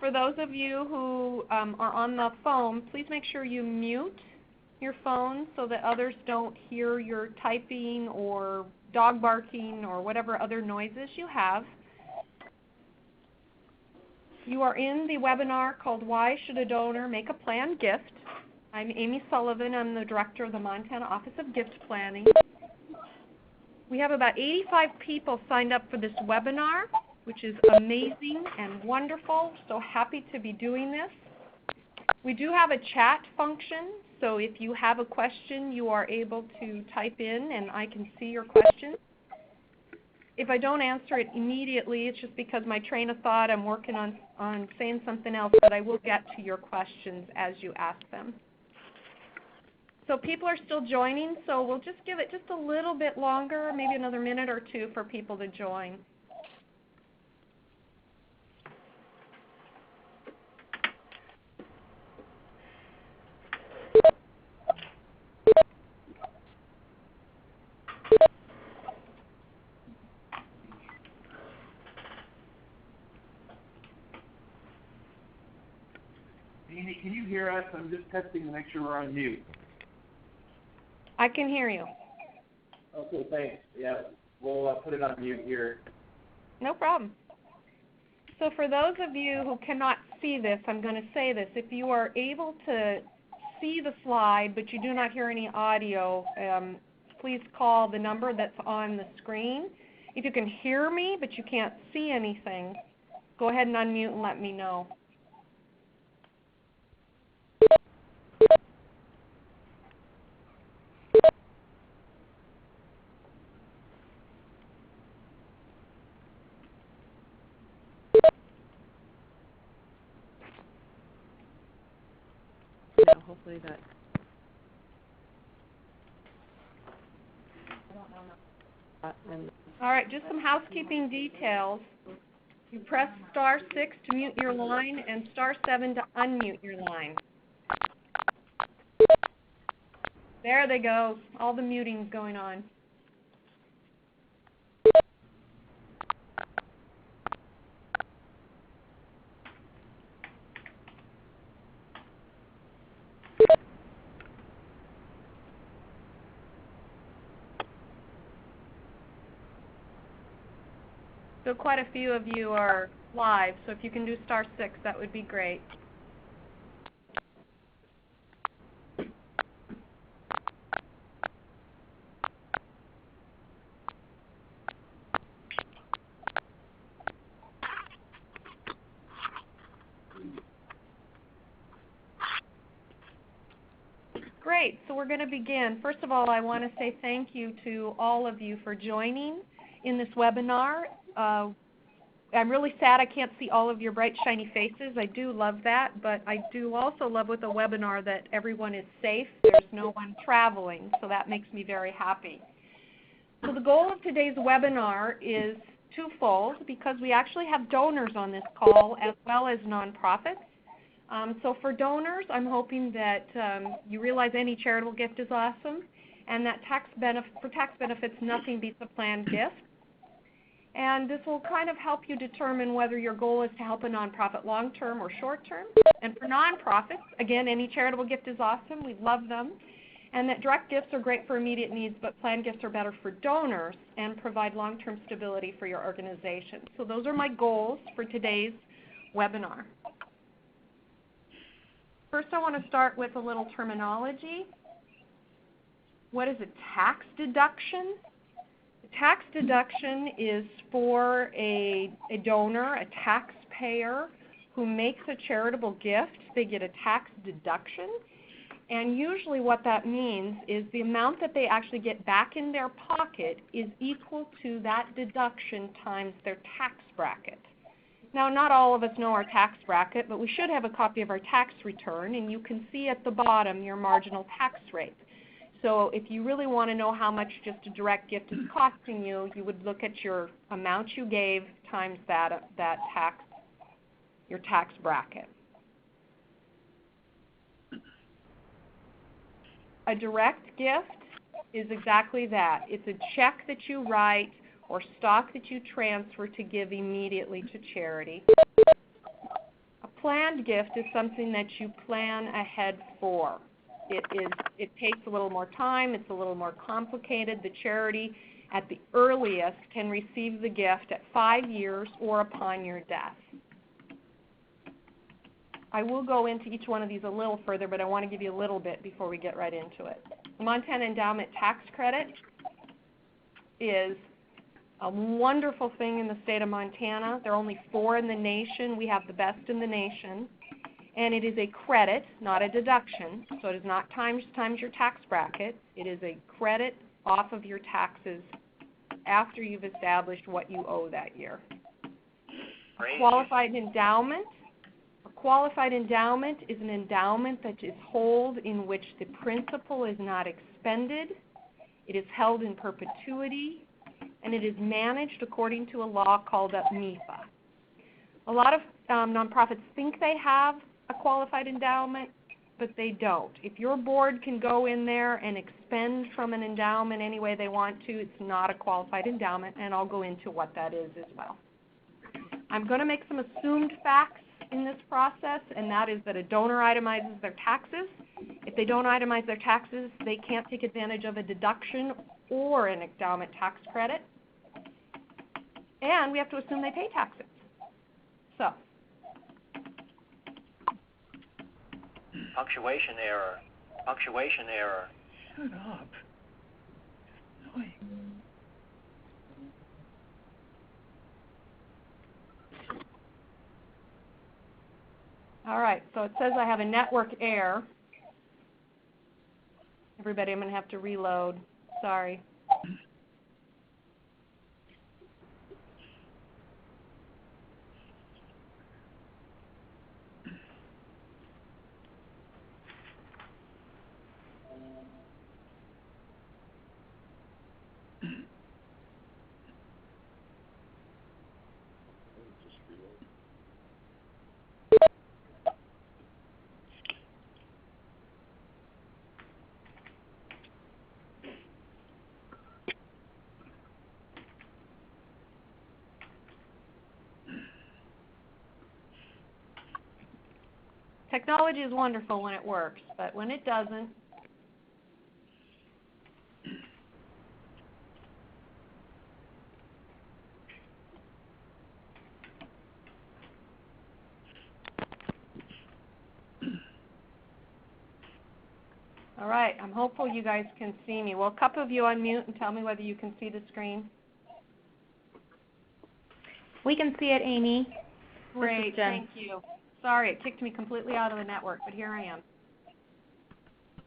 For those of you who are on the phone, please make sure you mute your phone so that others don't hear your typing or dog barking or whatever other noises you have. You are in the webinar called Why Should a Donor Make a Planned Gift? I'm Amy Sullivan. I'm the director of the Montana Office of Gift Planning. We have about 85 people signed up for this webinar, which is amazing and wonderful. So happy to be doing this. We do have a chat function, so if you have a question, you are able to type in and I can see your question. If I don't answer it immediately, it's just because my train of thought, I'm working on saying something else, but I will get to your questions as you ask them. So people are still joining, so we'll just give it just a little bit longer, maybe another minute or two for people to join. Amy, can you hear us? I'm just testing to make sure we're on mute. I can hear you. Okay, thanks. Yeah, we'll put it on mute here. No problem. So for those of you who cannot see this, I'm going to say this. If you are able to see the slide but you do not hear any audio, please call the number that's on the screen. If you can hear me but you can't see anything, go ahead and unmute and let me know. Yeah, hopefully that. All right, just some housekeeping details. You press *6 to mute your line and *7 to unmute your line. There they go. All the muting's going on. So quite a few of you are live, so if you can do *6, that would be great. Great, so we're going to begin. First of all, I want to say thank you to all of you for joining in this webinar. I'm really sad I can't see all of your bright, shiny faces. I do love that, but I do also love with a webinar that everyone is safe. There's no one traveling, so that makes me very happy. So the goal of today's webinar is twofold because we actually have donors on this call as well as nonprofits. So for donors, I'm hoping that you realize any charitable gift is awesome and that for tax benefits, nothing beats a planned gift. And this will kind of help you determine whether your goal is to help a nonprofit long-term or short-term. And for nonprofits, again, any charitable gift is awesome. We love them. And that direct gifts are great for immediate needs, but planned gifts are better for donors and provide long-term stability for your organization. So those are my goals for today's webinar. First, I want to start with a little terminology. What is a tax deduction? A tax deduction is for a donor, a taxpayer, who makes a charitable gift. They get a tax deduction. And usually what that means is the amount that they actually get back in their pocket is equal to that deduction times their tax bracket. Now, not all of us know our tax bracket, but we should have a copy of our tax return, and you can see at the bottom your marginal tax rate. So if you really want to know how much just a direct gift is costing you, you would look at your amount you gave times your tax bracket. A direct gift is exactly that. It's a check that you write or stock that you transfer to give immediately to charity. A planned gift is something that you plan ahead for. It takes a little more time, it's a little more complicated. The charity at the earliest can receive the gift at 5 years or upon your death. I will go into each one of these a little further, but I want to give you a little bit before we get right into it. The Montana Endowment Tax Credit is a wonderful thing in the state of Montana. There are only 4 in the nation. We have the best in the nation. And it is a credit, not a deduction. So it is not times your tax bracket. It is a credit off of your taxes after you've established what you owe that year. A qualified endowment is an endowment that is held in which the principal is not expended. It is held in perpetuity, and it is managed according to a law called MIFA. A lot of nonprofits think they have a qualified endowment, but they don't. If your board can go in there and expend from an endowment any way they want to, it's not a qualified endowment, and I'll go into what that is as well. I'm going to make some assumed facts in this process, and that is that a donor itemizes their taxes. If they don't itemize their taxes, they can't take advantage of a deduction or an endowment tax credit. And we have to assume they pay taxes. So, punctuation error. Punctuation error. Shut up. It's annoying. all right, so it says I have a network error. Everybody, I'm going to have to reload. Sorry. Technology is wonderful when it works, but when it doesn't, all right, I'm hopeful you guys can see me. Will a couple of you unmute and tell me whether you can see the screen? We can see it, Amy. Great, thank you. Sorry, it kicked me completely out of the network, but here I am.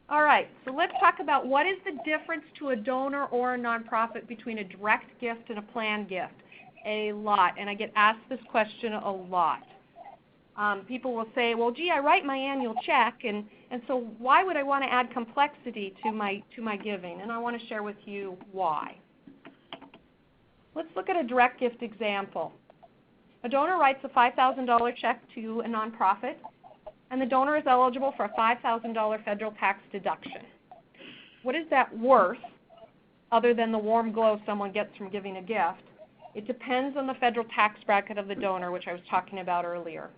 All right, so let's talk about what is the difference to a donor or a nonprofit between a direct gift and a planned gift. A lot, and I get asked this question a lot. People will say, well, gee, I write my annual check, and so why would I want to add complexity to my giving? And I want to share with you why. Let's look at a direct gift example. A donor writes a $5,000 check to a nonprofit, and the donor is eligible for a $5,000 federal tax deduction. What is that worth, other than the warm glow someone gets from giving a gift? It depends on the federal tax bracket of the donor, which I was talking about earlier.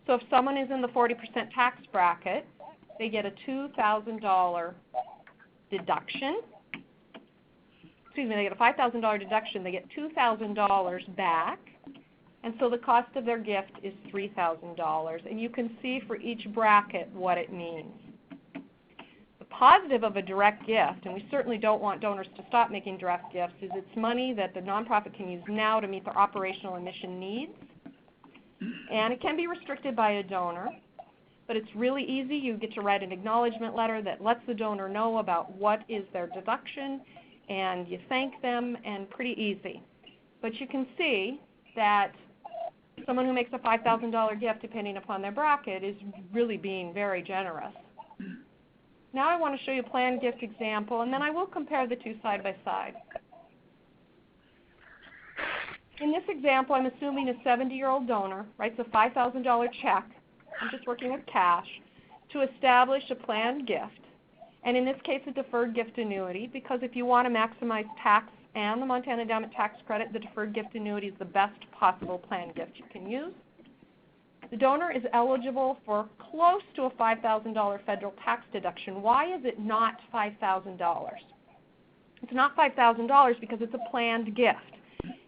So if someone is in the 40% tax bracket, they get a $2,000 deduction. Excuse me, they get a $5,000 deduction. They get $2,000 back. And so the cost of their gift is $3,000. And you can see for each bracket what it means. The positive of a direct gift, and we certainly don't want donors to stop making direct gifts, is it's money that the nonprofit can use now to meet their operational and mission needs. And it can be restricted by a donor, but it's really easy. You get to write an acknowledgement letter that lets the donor know about what is their deduction, and you thank them, and pretty easy. But you can see that someone who makes a $5,000 gift, depending upon their bracket, is really being very generous. Now I want to show you a planned gift example, and then I will compare the two side by side. In this example, I'm assuming a 70-year-old donor writes a $5,000 check, I'm just working with cash, to establish a planned gift, and in this case a deferred gift annuity, because if you want to maximize tax and the Montana Endowment Tax Credit, the deferred gift annuity is the best possible planned gift you can use. the donor is eligible for close to a $5,000 federal tax deduction. Why is it not $5,000? It's not $5,000 because it's a planned gift.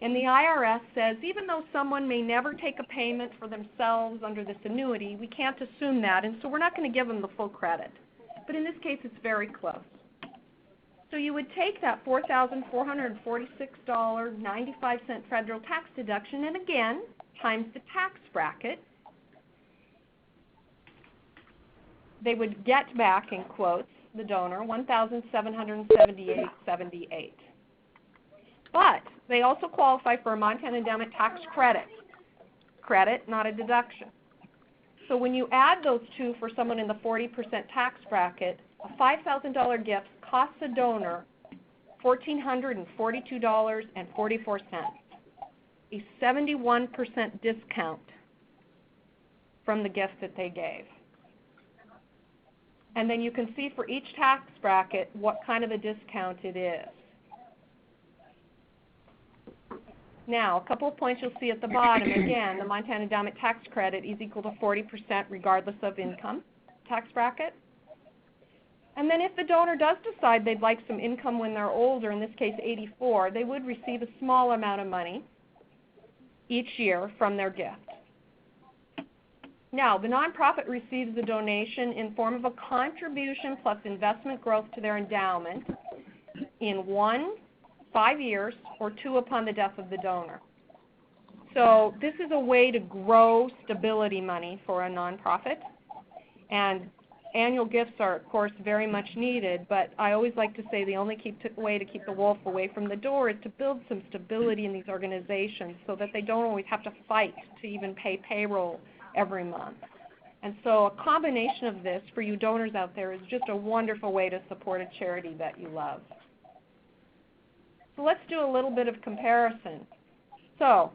And the IRS says even though someone may never take a payment for themselves under this annuity, we can't assume that, and so we're not going to give them the full credit. But in this case, it's very close. So you would take that $4,446.95 federal tax deduction and again, times the tax bracket. They would get back, in quotes, the donor, $1,778.78. But they also qualify for a Montana endowment tax credit. Credit, not a deduction. So when you add those two for someone in the 40% tax bracket, a $5,000 gift costs a donor $1,442.44, a 71% discount from the gift that they gave. And then you can see for each tax bracket what kind of a discount it is. Now, a couple of points you'll see at the bottom. Again, the Montana endowment tax credit is equal to 40% regardless of income tax bracket. And then if the donor does decide they'd like some income when they're older, in this case 84, they would receive a small amount of money each year from their gift. Now, the nonprofit receives the donation in form of a contribution plus investment growth to their endowment in 1, 5 years, or 2 upon the death of the donor. So this is a way to grow stability money for a nonprofit. And annual gifts are, of course, very much needed, but I always like to say the only way to keep the wolf away from the door is to build some stability in these organizations so that they don't always have to fight to even pay payroll every month. And so a combination of this for you donors out there is just a wonderful way to support a charity that you love. So let's do a little bit of comparison. So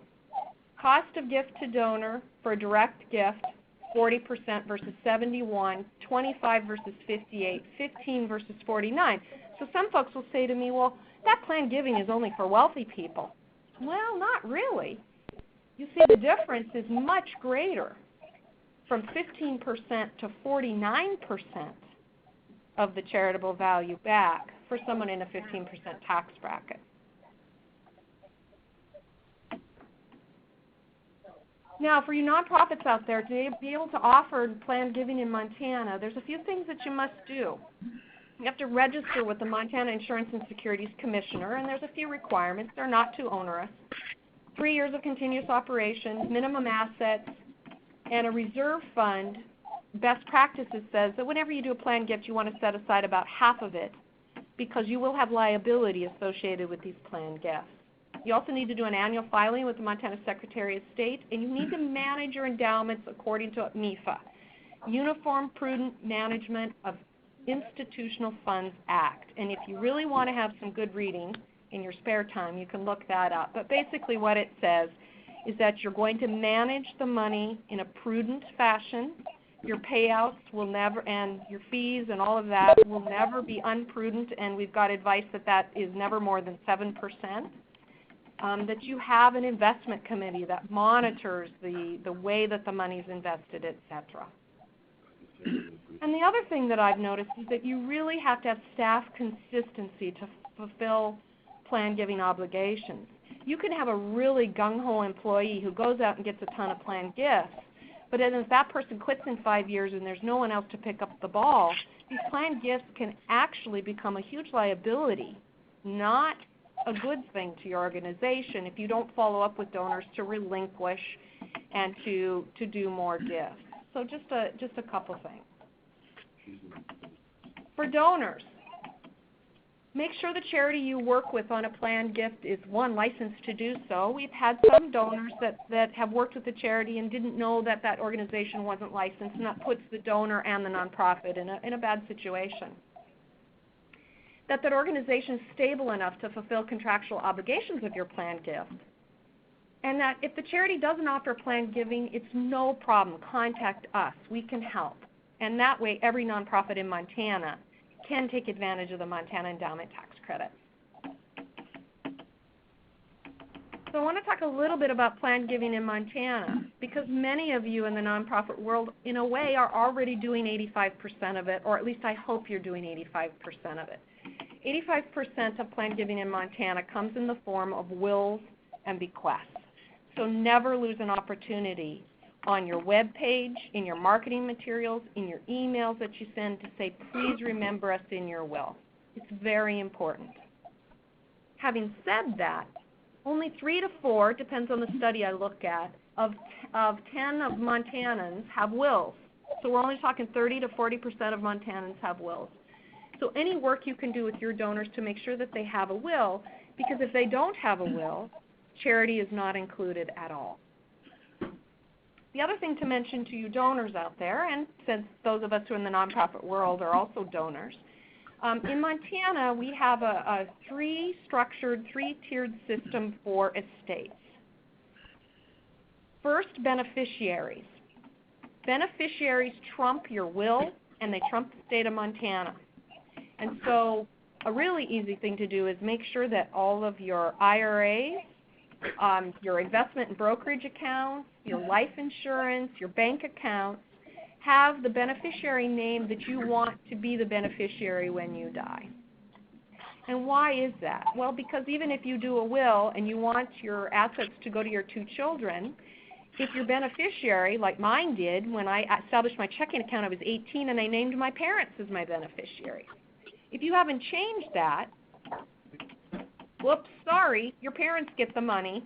cost of gift to donor for a direct gift, 40% versus 71, 25 versus 58, 15 versus 49. So some folks will say to me, well, that planned giving is only for wealthy people. Well, not really. You see, the difference is much greater, from 15% to 49% of the charitable value back for someone in a 15% tax bracket. Now, for you nonprofits out there, to be able to offer planned giving in Montana, there's a few things that you must do. You have to register with the Montana Insurance and Securities Commissioner, and there's a few requirements. They're not too onerous. 3 years of continuous operations, minimum assets, and a reserve fund. Best practices says that whenever you do a planned gift, you want to set aside about half of it because you will have liability associated with these planned gifts. You also need to do an annual filing with the Montana Secretary of State, and you need to manage your endowments according to MIFA, Uniform Prudent Management of Institutional Funds Act. And if you really want to have some good reading in your spare time, you can look that up. But basically what it says is that you're going to manage the money in a prudent fashion. Your payouts will never, and your fees and all of that will never be unprudent, and we've got advice that that is never more than 7%. That you have an investment committee that monitors the way that the money is invested, etc. And the other thing that I've noticed is that you really have to have staff consistency to fulfill planned giving obligations. You can have a really gung-ho employee who goes out and gets a ton of planned gifts, but then if that person quits in 5 years and there's no one else to pick up the ball, these planned gifts can actually become a huge liability, not a good thing to your organization if you don't follow up with donors to relinquish and to do more gifts. So just a couple things. For donors, make sure the charity you work with on a planned gift is, one, licensed to do so. We've had some donors that have worked with the charity and didn't know that that organization wasn't licensed, and that puts the donor and the nonprofit in a bad situation. That organization is stable enough to fulfill contractual obligations of your planned gift. And that if the charity doesn't offer planned giving, it's no problem. Contact us. We can help. And that way, every nonprofit in Montana can take advantage of the Montana Endowment Tax Credit. So I want to talk a little bit about planned giving in Montana, because many of you in the nonprofit world, in a way, are already doing 85% of it, or at least I hope you're doing 85% of it. 85% of planned giving in Montana comes in the form of wills and bequests. So never lose an opportunity on your web page, in your marketing materials, in your emails that you send to say, please remember us in your will. It's very important. Having said that, only 3 to 4, depends on the study I look at, of 10 of Montanans have wills. So we're only talking 30 to 40% of Montanans have wills. So any work you can do with your donors to make sure that they have a will, because if they don't have a will, charity is not included at all. The other thing to mention to you donors out there, and since those of us who are in the nonprofit world are also donors, in Montana we have a three-tiered system for estates. First, beneficiaries. Beneficiaries trump your will and they trump the state of Montana. And so a really easy thing to do is make sure that all of your IRAs, your investment and brokerage accounts, your life insurance, your bank accounts, have the beneficiary name that you want to be the beneficiary when you die. And why is that? Well, because even if you do a will and you want your assets to go to your 2 children, if your beneficiary, like mine did, when I established my checking account I was 18 and I named my parents as my beneficiaries. If you haven't changed that, whoops, sorry, your parents get the money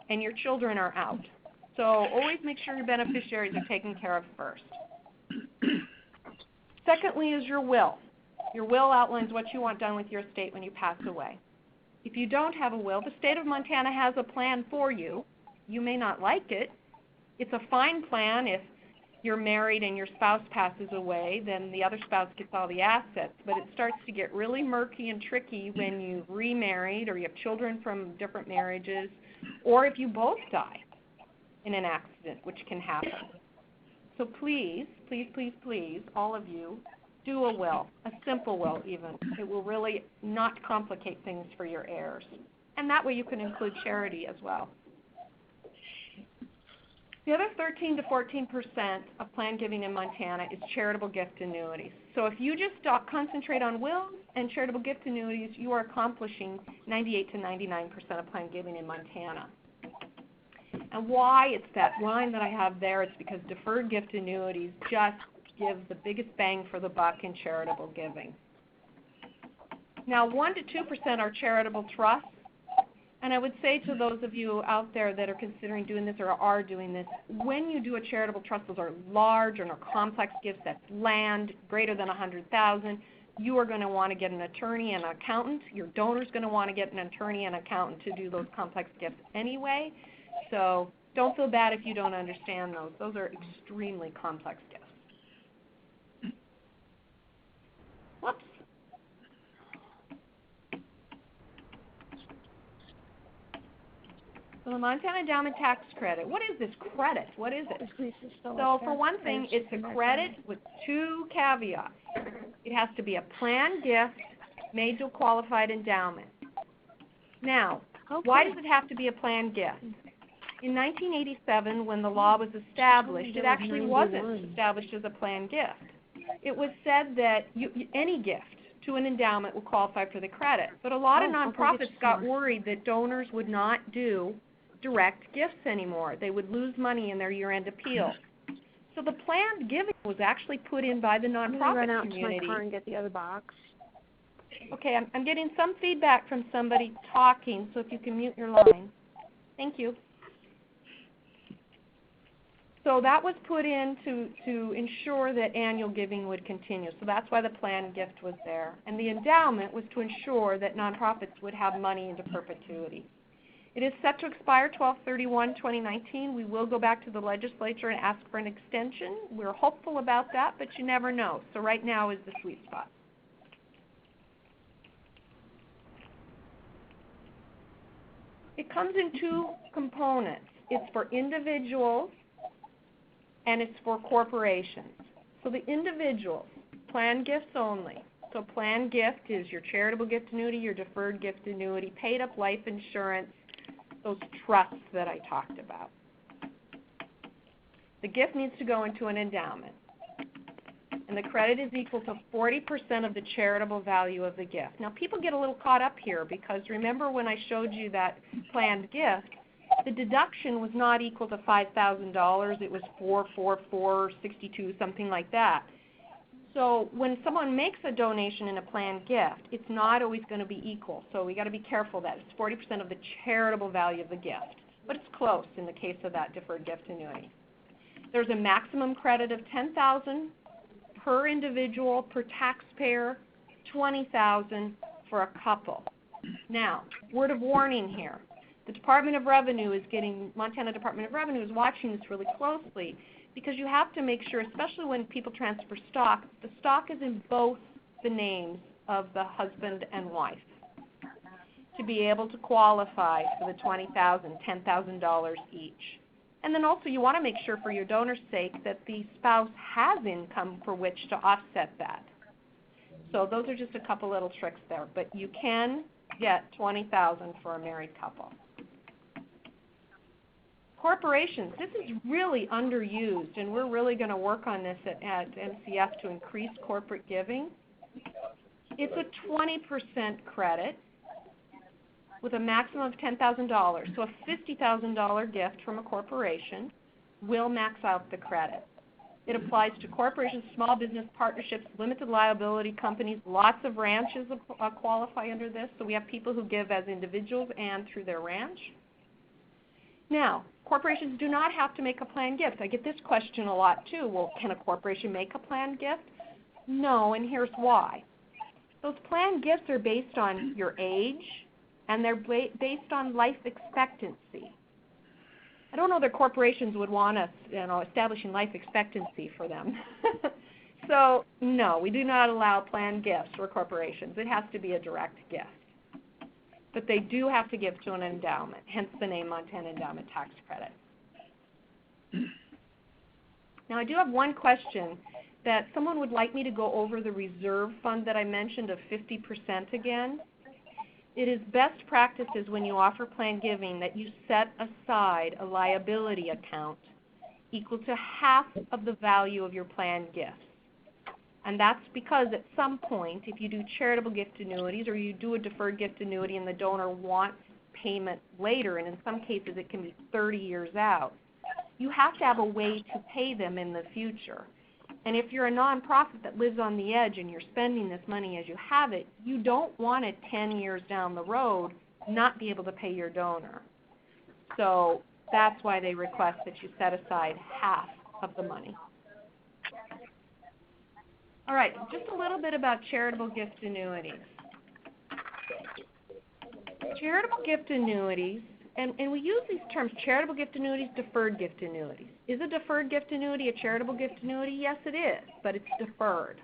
and your children are out. So always make sure your beneficiaries are taken care of first. Secondly is your will. Your will outlines what you want done with your estate when you pass away. If you don't have a will, the state of Montana has a plan for you. You may not like it. It's a fine plan. If you're married and your spouse passes away, then the other spouse gets all the assets. But it starts to get really murky and tricky when you've remarried or you have children from different marriages, or if you both die in an accident, which can happen. So please, please, please, please, all of you, do a will, a simple will even. It will really not complicate things for your heirs. And that way you can include charity as well. The other 13 to 14% of planned giving in Montana is charitable gift annuities. So if you just concentrate on wills and charitable gift annuities, you are accomplishing 98 to 99% of planned giving in Montana. And why it's that line that I have there, it's because deferred gift annuities just give the biggest bang for the buck in charitable giving. Now 1 to 2% are charitable trusts. And I would say to those of you out there that are considering doing this or are doing this, when you do a charitable trust, those are large and are complex gifts, that's land greater than $100,000, you are going to want to get an attorney and an accountant. Your donor is going to want to get an attorney and accountant to do those complex gifts anyway. So don't feel bad if you don't understand those. Those are extremely complex gifts. Whoops. So the Montana Endowment Tax Credit. What is this credit? What is it? So for one thing, it's a credit with 2 caveats. It has to be a planned gift made to a qualified endowment. Now, why does it have to be a planned gift? In 1987, when the law was established, it actually wasn't established as a planned gift. It was said that any gift to an endowment would qualify for the credit. But a lot of nonprofits got worried that donors would not do direct gifts anymore. They would lose money in their year-end appeal. So the planned giving was actually put in by the nonprofit run out community. to my car and get the other box. Okay, I'm getting some feedback from somebody talking, so if you can mute your line. Thank you. So that was put in to ensure that annual giving would continue. So that's why the planned gift was there. And the endowment was to ensure that nonprofits would have money into perpetuity. It is set to expire 12/31/2019. We will go back to the legislature and ask for an extension. We're hopeful about that, but you never know. So right now is the sweet spot. It comes in 2 components. It's for individuals and it's for corporations. So the individuals, planned gifts only. So planned gift is your charitable gift annuity, your deferred gift annuity, paid up life insurance, those trusts that I talked about. The gift needs to go into an endowment, and the credit is equal to 40% of the charitable value of the gift. Now, people get a little caught up here because remember when I showed you that planned gift, the deduction was not equal to $5,000. It was $4,462, something like that. So when someone makes a donation in a planned gift, it's not always going to be equal. So we got to be careful that it's 40% of the charitable value of the gift. But it's close in the case of that deferred gift annuity. There's a maximum credit of $10,000 per individual, per taxpayer, $20,000 for a couple. Now, word of warning here. The Department of Revenue is Montana Department of Revenue is watching this really closely because you have to make sure, especially when people transfer stock, the stock is in both the names of the husband and wife to be able to qualify for the $20,000, $10,000 each. And then also you want to make sure for your donor's sake that the spouse has income for which to offset that. So those are just a couple little tricks there, but you can get $20,000 for a married couple. Corporations, this is really underused, and we're really going to work on this at MCF to increase corporate giving. It's a 20% credit with a maximum of $10,000. So a $50,000 gift from a corporation will max out the credit. It applies to corporations, small business partnerships, limited liability companies. Lots of ranches qualify under this. So we have people who give as individuals and through their ranch. Now, corporations do not have to make a planned gift. I get this question a lot too. Well, can a corporation make a planned gift? No, and here's why. Those planned gifts are based on your age, and they're based on life expectancy. I don't know that corporations would want us, establishing life expectancy for them. So, no, we do not allow planned gifts for corporations. It has to be a direct gift. But they do have to give to an endowment, hence the name Montana Endowment Tax Credit. Now, I do have one question that someone would like me to go over the reserve fund that I mentioned of 50% again. It is best practices when you offer planned giving that you set aside a liability account equal to half of the value of your planned gifts. And that's because at some point, if you do charitable gift annuities or you do a deferred gift annuity and the donor wants payment later, and in some cases it can be 30 years out, you have to have a way to pay them in the future. And if you're a nonprofit that lives on the edge and you're spending this money as you have it, you don't want it 10 years down the road not be able to pay your donor. So that's why they request that you set aside half of the money. All right, just a little bit about charitable gift annuities. Charitable gift annuities, and we use these terms, charitable gift annuities, deferred gift annuities. Is a deferred gift annuity a charitable gift annuity? Yes, it is, but it's deferred.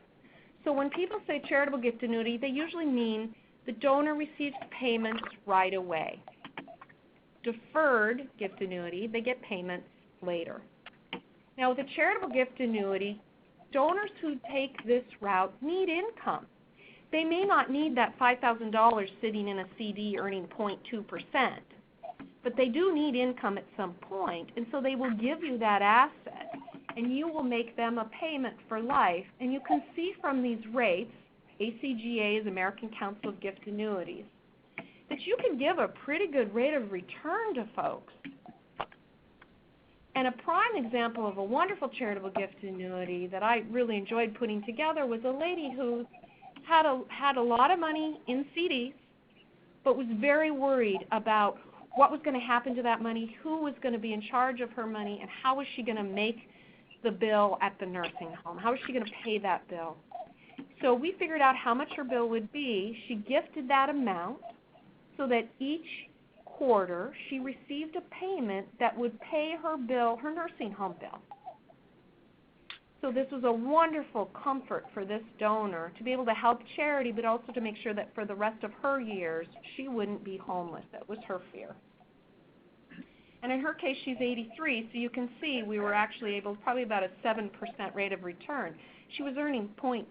So when people say charitable gift annuity, they usually mean the donor receives payments right away. Deferred gift annuity, they get payments later. Now with a charitable gift annuity, donors who take this route need income. They may not need that $5,000 sitting in a CD earning 0.2%, but they do need income at some point, and so they will give you that asset, and you will make them a payment for life. And you can see from these rates, ACGA is American Council of Gift Annuities, that you can give a pretty good rate of return to folks. And a prime example of a wonderful charitable gift annuity that I really enjoyed putting together was a lady who had a lot of money in CDs, but was very worried about what was going to happen to that money, who was going to be in charge of her money, and how was she going to make the bill at the nursing home? How was she going to pay that bill? So we figured out how much her bill would be. She gifted that amount so that each quarter she received a payment that would pay her bill, her nursing home bill. So this was a wonderful comfort for this donor to be able to help charity, but also to make sure that for the rest of her years she wouldn't be homeless. That was her fear. And in her case, she's 83, so you can see we were actually able, probably about a 7% rate of return. She was earning 0.1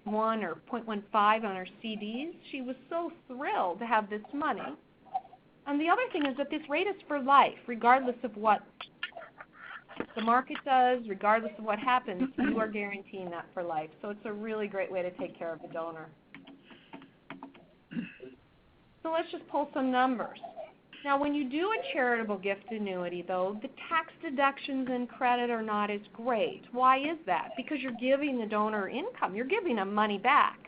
or 0.15 on her CDs. She was so thrilled to have this money. And the other thing is that this rate is for life, regardless of what the market does, regardless of what happens, you are guaranteeing that for life. So it's a really great way to take care of the donor. So let's just pull some numbers. Now, when you do a charitable gift annuity, though, the tax deductions and credit are not as great. Why is that? Because you're giving the donor income. You're giving them money back.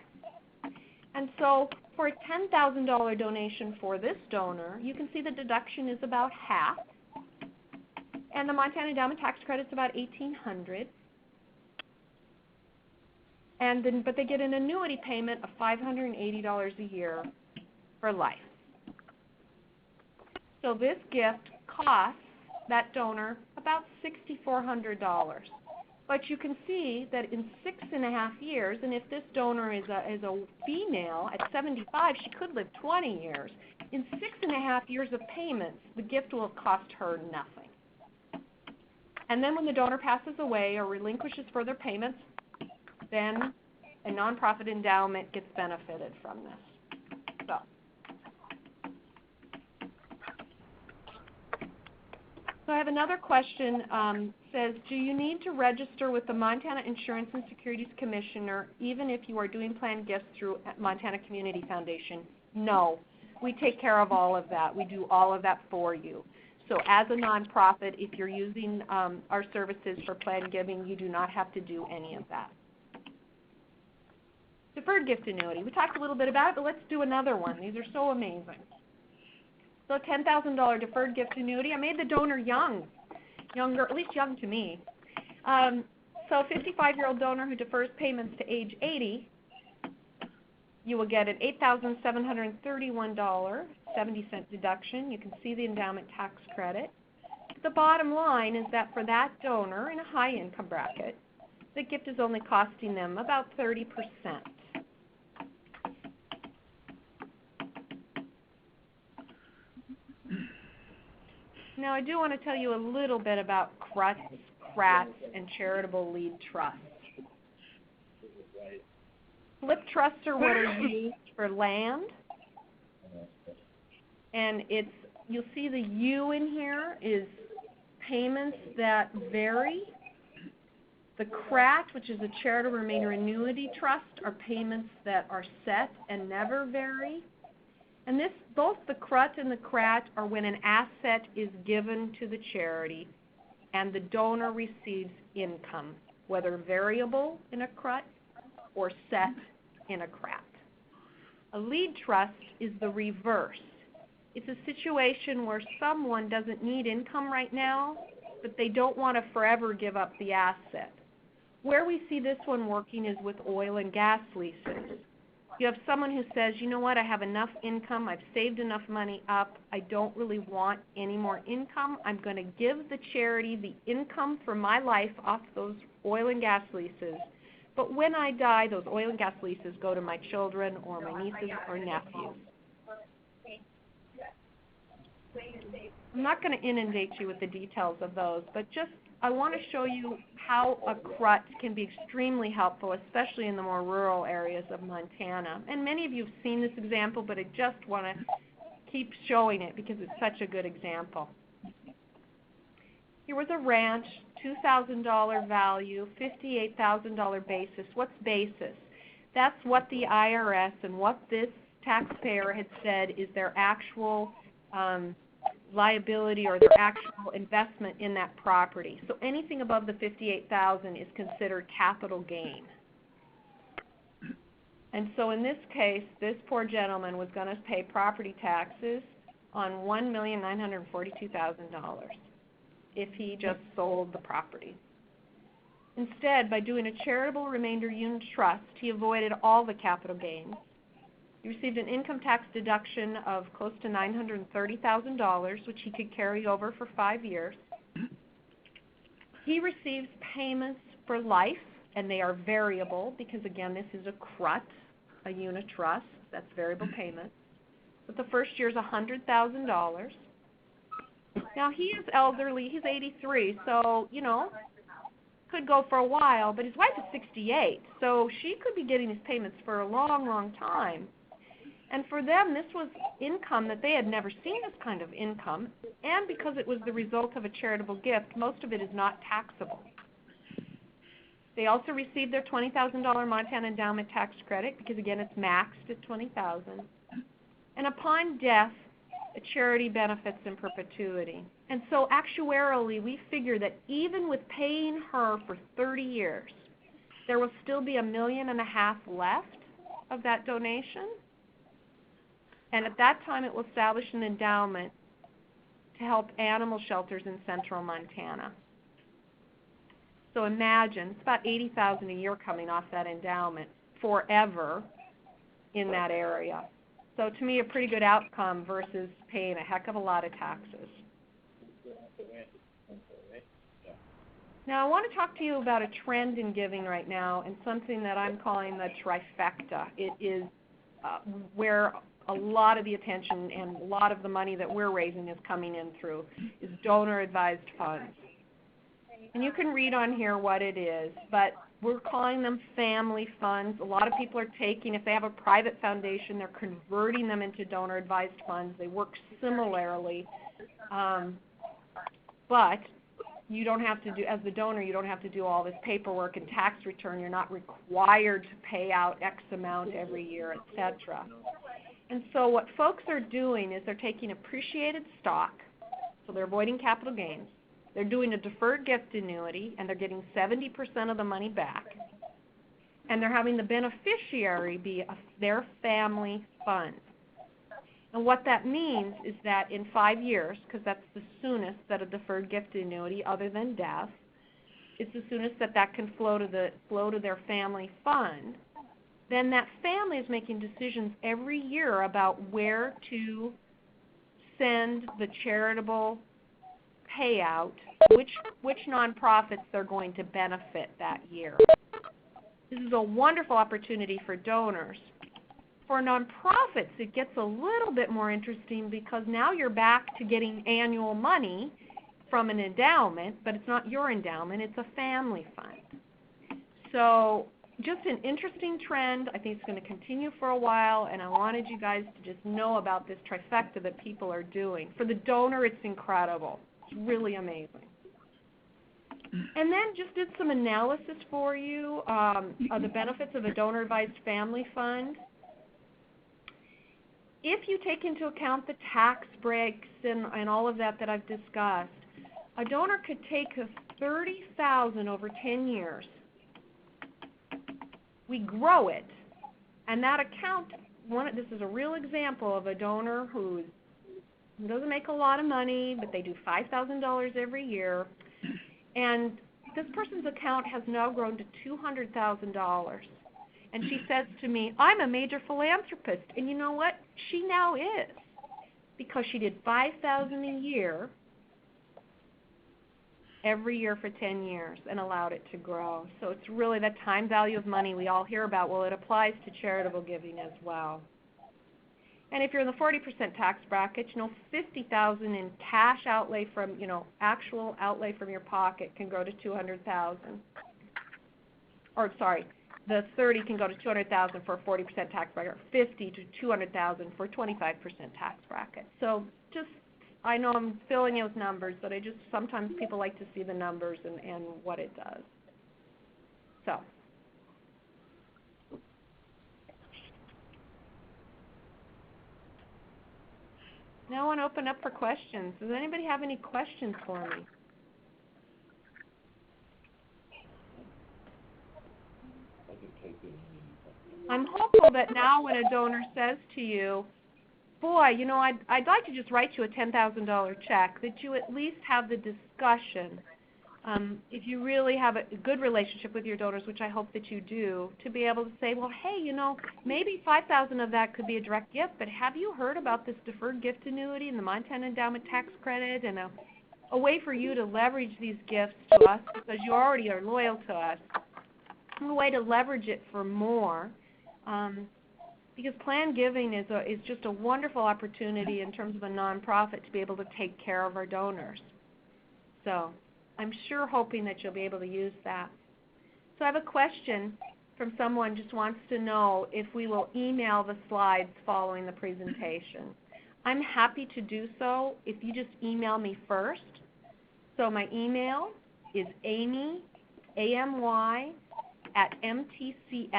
And so for a $10,000 donation for this donor, you can see the deduction is about half. And the Montana Endowment Tax Credit is about $1,800. And then, but they get an annuity payment of $580 a year for life. So this gift costs that donor about $6,400. But you can see that in 6.5 years, and if this donor is a female at 75, she could live 20 years. In 6.5 years of payments, the gift will cost her nothing. And then when the donor passes away or relinquishes further payments, then a nonprofit endowment gets benefited from this. So I have another question. Says, do you need to register with the Montana Insurance and Securities Commissioner even if you are doing planned gifts through Montana Community Foundation? No. We take care of all of that. We do all of that for you. So as a nonprofit, if you're using our services for planned giving, you do not have to do any of that. Deferred gift annuity. We talked a little bit about it, but let's do another one. These are so amazing. So $10,000 deferred gift annuity. I made the donor younger, at least young to me. So 55-year-old donor who defers payments to age 80, you will get an $8,731.70 deduction. You can see the endowment tax credit. The bottom line is that for that donor in a high income bracket, the gift is only costing them about 30%. Now, I do want to tell you a little bit about CRUTs, CRATs, and charitable lead trusts. Flip trusts are what are used for land, and you'll see the U in here is payments that vary. The CRAT, which is a charitable remainder annuity trust, are payments that are set and never vary. And both the CRUT and the CRAT are when an asset is given to the charity and the donor receives income, whether variable in a CRUT or set in a CRAT. A lead trust is the reverse. It's a situation where someone doesn't need income right now, but they don't want to forever give up the asset. Where we see this one working is with oil and gas leases. You have someone who says, you know what, I have enough income, I've saved enough money up, I don't really want any more income, I'm going to give the charity the income for my life off those oil and gas leases. But when I die, those oil and gas leases go to my children or my nieces or nephews. I'm not going to inundate you with the details of those, but just I want to show you how a CRUT can be extremely helpful, especially in the more rural areas of Montana. And many of you have seen this example, but I just want to keep showing it because it's such a good example. Here was a ranch, $2,000 value, $58,000 basis. What's basis? That's what the IRS and what this taxpayer had said is their actual liability or their actual investment in that property. So anything above the $58,000 is considered capital gain. And so in this case, this poor gentleman was going to pay property taxes on $1,942,000 if he just sold the property. Instead, by doing a charitable remainder unit trust, he avoided all the capital gains. He received an income tax deduction of close to $930,000, which he could carry over for 5 years. He receives payments for life, and they are variable because, again, this is a CRUT, a unit trust. That's variable payment. But the first year is $100,000. Now, he is elderly. He's 83, so, you know, could go for a while, but his wife is 68, so she could be getting his payments for a long, long time. And for them, this was income that they had never seen, this kind of income, and because it was the result of a charitable gift, most of it is not taxable. They also received their $20,000 Montana endowment tax credit because, again, it's maxed at $20,000. And upon death, a charity benefits in perpetuity. And so actuarially, we figure that even with paying her for 30 years, there will still be $1.5 million left of that donation. And at that time, it will establish an endowment to help animal shelters in central Montana. So imagine, it's about $80,000 a year coming off that endowment forever in that area. So to me, a pretty good outcome versus paying a heck of a lot of taxes. Now, I want to talk to you about a trend in giving right now and something that I'm calling the trifecta. It is where a lot of the attention and a lot of the money that we're raising is coming in through, is donor-advised funds. And you can read on here what it is, but we're calling them family funds. A lot of people are taking, if they have a private foundation, they're converting them into donor-advised funds. They work similarly, but you don't have to do, as the donor, you don't have to do all this paperwork and tax return. You're not required to pay out X amount every year, etc. And so what folks are doing is they're taking appreciated stock, so they're avoiding capital gains. They're doing a deferred gift annuity, and they're getting 70% of the money back. And they're having the beneficiary be their family fund. And what that means is that in 5 years, because that's the soonest that a deferred gift annuity, other than death, it's the soonest that that can flow to their family fund, then that family is making decisions every year about where to send the charitable payout, which nonprofits they're going to benefit that year. This is a wonderful opportunity for donors. For nonprofits, it gets a little bit more interesting because now you're back to getting annual money from an endowment, but it's not your endowment, it's a family fund. So just an interesting trend. I think it's going to continue for a while, and I wanted you guys to just know about this trifecta that people are doing. For the donor, it's incredible. It's really amazing. And then just did some analysis for you of the benefits of a donor-advised family fund. If you take into account the tax breaks and all of that I've discussed, a donor could take $30,000 over 10 years. We grow it, and that account, this is a real example of a donor who doesn't make a lot of money, but they do $5,000 every year, and this person's account has now grown to $200,000. And she says to me, I'm a major philanthropist, and you know what? She now is, because she did $5,000 a year every year for 10 years and allowed it to grow. So it's really that time value of money we all hear about. Well, it applies to charitable giving as well. And if you're in the 40% tax bracket, $50,000 in cash outlay from, actual outlay from your pocket can go to $200,000. Or sorry, the 30 can go to $200,000 for a 40% tax bracket, 50 to $200,000 for a 25% tax bracket. So just, I know I'm filling you with numbers, but sometimes people like to see the numbers and what it does. So. Now I want to open up for questions. Does anybody have any questions for me? I'm hopeful that now when a donor says to you, boy, I'd like to just write you a $10,000 check, that you at least have the discussion, if you really have a good relationship with your donors, which I hope that you do, to be able to say, well, hey, maybe $5,000 of that could be a direct gift, but have you heard about this deferred gift annuity and the Montana endowment tax credit, and a way for you to leverage these gifts to us because you already are loyal to us, a way to leverage it for more. Because planned giving is just a wonderful opportunity in terms of a nonprofit to be able to take care of our donors. So I'm sure hoping that you'll be able to use that. So I have a question. from someone just wants to know if we will email the slides following the presentation. I'm happy to do so if you just email me first. So my email is Amy, AMY, @mtcf.org,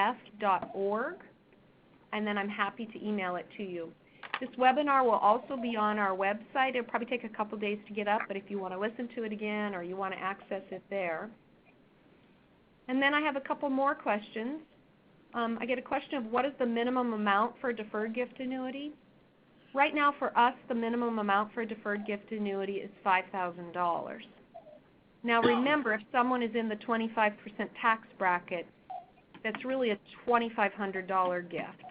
and then I'm happy to email it to you. This webinar will also be on our website. It'll probably take a couple days to get up, but if you want to listen to it again or you want to access it there. And then I have a couple more questions. I get a question of what is the minimum amount for a deferred gift annuity? Right now for us, the minimum amount for a deferred gift annuity is $5,000. Now remember, if someone is in the 25% tax bracket, that's really a $2,500 gift.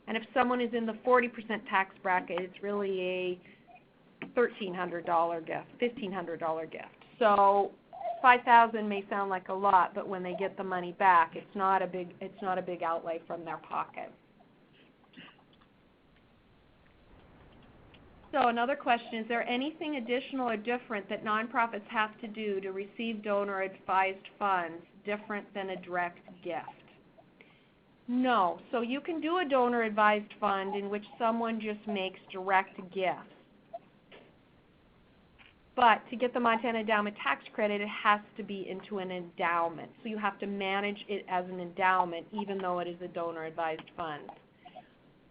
And if someone is in the 40% tax bracket, it's really a $1,300 gift, $1,500 gift. So $5,000 may sound like a lot, but when they get the money back, it's not a big outlay from their pocket. So another question, is there anything additional or different that nonprofits have to do to receive donor-advised funds different than a direct gift? No. So you can do a donor-advised fund in which someone just makes direct gifts. But to get the Montana Endowment Tax Credit, it has to be into an endowment. So you have to manage it as an endowment, even though it is a donor-advised fund.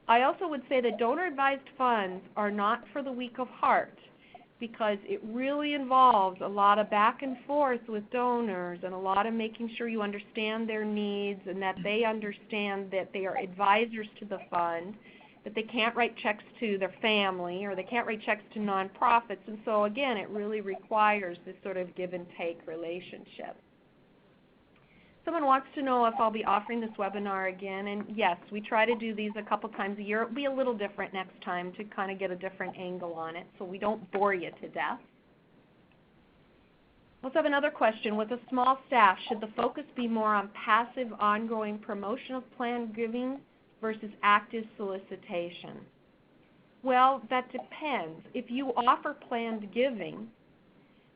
I also would say that donor-advised funds are not for the weak of heart, because it really involves a lot of back and forth with donors and a lot of making sure you understand their needs and that they understand that they are advisors to the fund, that they can't write checks to their family or they can't write checks to nonprofits. And so again, it really requires this sort of give and take relationship. Someone wants to know if I'll be offering this webinar again, and yes, we try to do these a couple times a year. It'll be a little different next time to kind of get a different angle on it so we don't bore you to death. Let's have another question. With a small staff, should the focus be more on passive, ongoing promotion of planned giving versus active solicitation? Well, that depends. If you offer planned giving,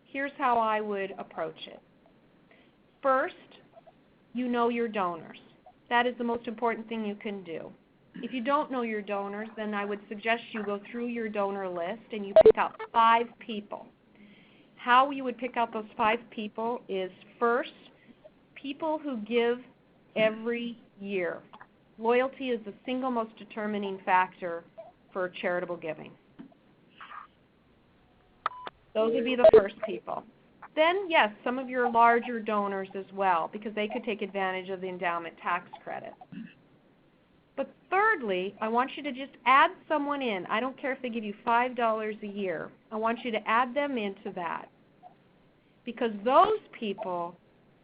here's how I would approach it. First, you know your donors. That is the most important thing you can do. If you don't know your donors, then I would suggest you go through your donor list and you pick out 5 people. How you would pick out those 5 people is, first, people who give every year. Loyalty is the single most determining factor for charitable giving. Those would be the first people. Then, yes, some of your larger donors as well, because they could take advantage of the endowment tax credit. But thirdly, I want you to just add someone in. I don't care if they give you $5 a year. I want you to add them into that, because those people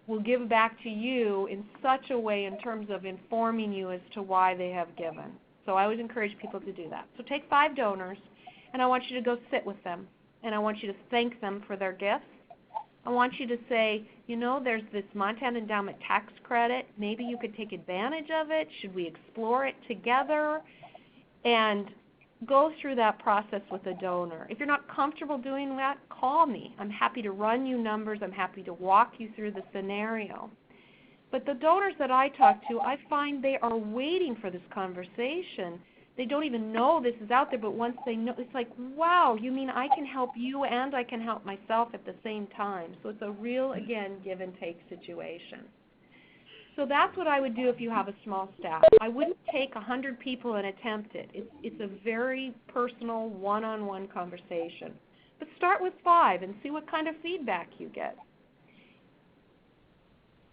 will give back to you in such a way in terms of informing you as to why they have given. So I always encourage people to do that. So take 5 donors, and I want you to go sit with them, and I want you to thank them for their gifts. I want you to say, you know, there's this Montana Endowment Tax Credit. Maybe you could take advantage of it. Should we explore it together? And go through that process with a donor. If you're not comfortable doing that, call me. I'm happy to run you numbers. I'm happy to walk you through the scenario. But the donors that I talk to, I find they are waiting for this conversation. They don't even know this is out there, but once they know, it's like, wow, you mean I can help you and I can help myself at the same time. So it's a real, again, give and take situation. So that's what I would do if you have a small staff. I wouldn't take 100 people and attempt it. It's a very personal, one-on-one conversation. But start with 5 and see what kind of feedback you get.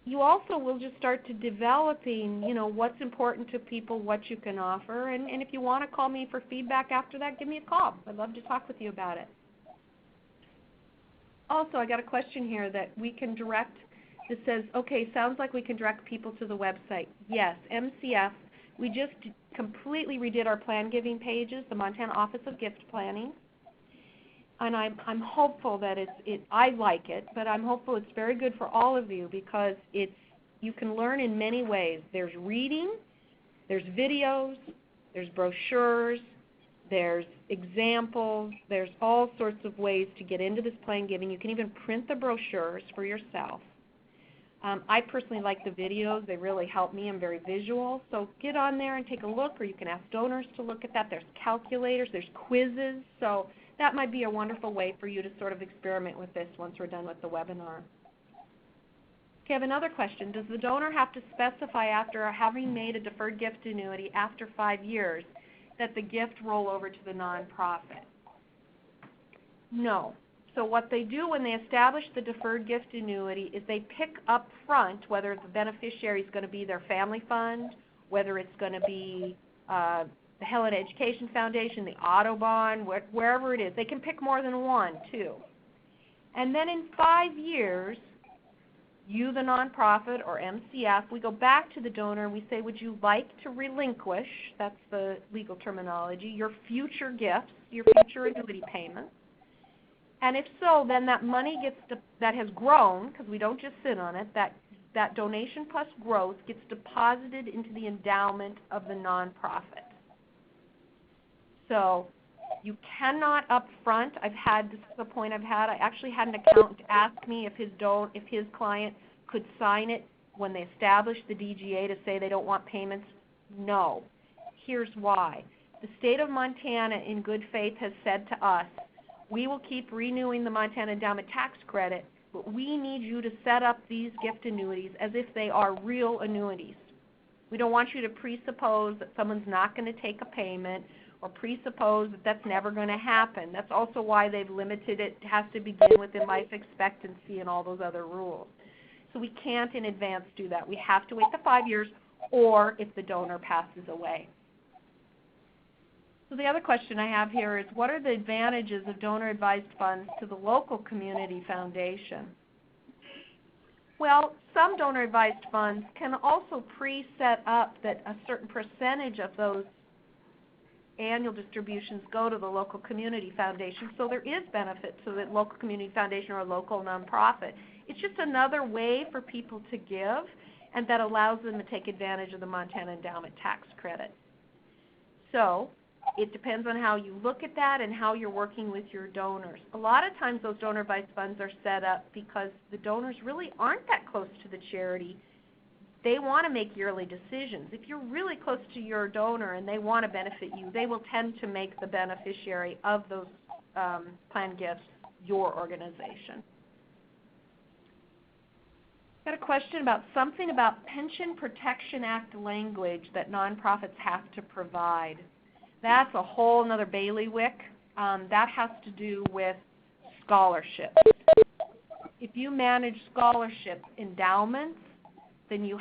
You also will just start to developing, you know, what's important to people, what you can offer, and if you want to call me for feedback after that, give me a call. I'd love to talk with you about it. Also, I got a question here that we can direct, that says, okay, sounds like we can direct people to the website. Yes, MCF, we just completely redid our plan giving pages, the Montana Office of Gift Planning. And I'm hopeful that I like it, but I'm hopeful it's very good for all of you, because you can learn in many ways. There's reading, there's videos, there's brochures, there's examples, there's all sorts of ways to get into this plan giving. You can even print the brochures for yourself. I personally like the videos. They really help me. I'm very visual. So get on there and take a look, or you can ask donors to look at that. There's calculators. There's quizzes. So that might be a wonderful way for you to sort of experiment with this once we're done with the webinar. Okay, I have another question. Does the donor have to specify after having made a deferred gift annuity after 5 years that the gift roll over to the nonprofit? No. So what they do when they establish the deferred gift annuity is they pick up front whether the beneficiary is going to be their family fund, whether it's going to be the Helen Education Foundation, the Autobahn, wherever it is. They can pick more than one, too. And then in 5 years, you, the nonprofit, or MCF, we go back to the donor and we say, would you like to relinquish, that's the legal terminology, your future gifts, your future annuity payments? And if so, then that money that has grown, because we don't just sit on it, that donation plus growth gets deposited into the endowment of the nonprofit. So you cannot up front. This is the point I've had. I actually had an accountant ask me if his client could sign it when they establish the DGA to say they don't want payments. No. Here's why. The state of Montana, in good faith, has said to us, we will keep renewing the Montana Endowment Tax Credit, but we need you to set up these gift annuities as if they are real annuities. We don't want you to presuppose that someone's not going to take a payment or presuppose that that's never going to happen. That's also why they've limited it. It has to begin within life expectancy and all those other rules. So we can't in advance do that. We have to wait the 5 years or if the donor passes away. So the other question I have here is, what are the advantages of donor-advised funds to the local community foundation? Well, some donor-advised funds can also pre-set up that a certain percentage of those annual distributions go to the local community foundation, so there is benefit to the local community foundation or a local nonprofit. It's just another way for people to give, and that allows them to take advantage of the Montana Endowment Tax Credit. So it depends on how you look at that and how you're working with your donors. A lot of times those donor-advised funds are set up because the donors really aren't that close to the charity. They want to make yearly decisions. If you're really close to your donor and they want to benefit you, they will tend to make the beneficiary of those planned gifts your organization. Got a question about something about Pension Protection Act language that nonprofits have to provide. That's a whole other bailiwick. That has to do with scholarships. If you manage scholarship endowments, then you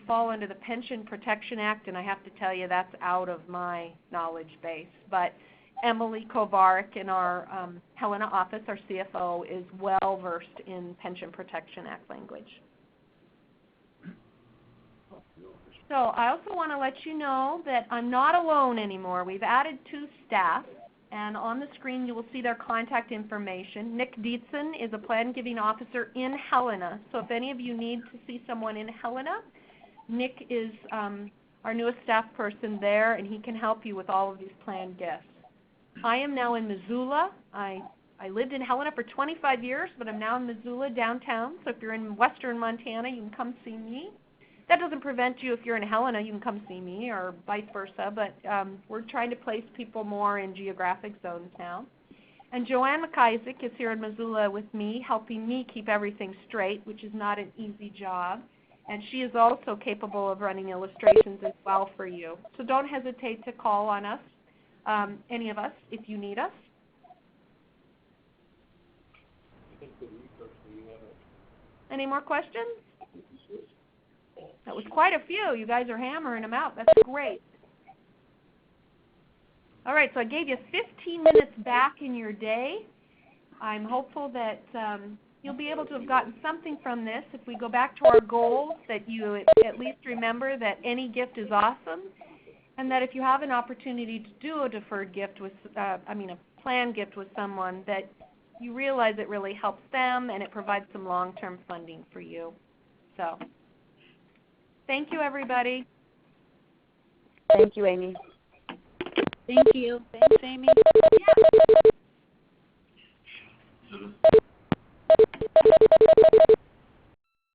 fall under the Pension Protection Act, and I have to tell you that's out of my knowledge base. But Emily Kovarik in our Helena office, our CFO, is well versed in Pension Protection Act language. So I also want to let you know that I'm not alone anymore. We've added 2 staff, and on the screen you will see their contact information. Nick Dietzen is a plan giving officer in Helena. So if any of you need to see someone in Helena, Nick is our newest staff person there, and he can help you with all of these planned gifts. I am now in Missoula. I lived in Helena for 25 years, but I'm now in Missoula downtown. So if you're in western Montana, you can come see me. That doesn't prevent you, if you're in Helena, you can come see me, or vice versa, but we're trying to place people more in geographic zones now. And Joanne McIsaac is here in Missoula with me, helping me keep everything straight, which is not an easy job. And she is also capable of running illustrations as well for you. So don't hesitate to call on us, any of us, if you need us. Any more questions? That was quite a few. You guys are hammering them out. That's great. All right, so I gave you 15 minutes back in your day. I'm hopeful that you'll be able to have gotten something from this. If we go back to our goals, that you at least remember that any gift is awesome, and that if you have an opportunity to do a deferred gift with, a planned gift with someone, that you realize it really helps them and it provides some long-term funding for you. So. Thank you, everybody. Thank you, Amy. Thank you. Thanks, Amy. Yeah.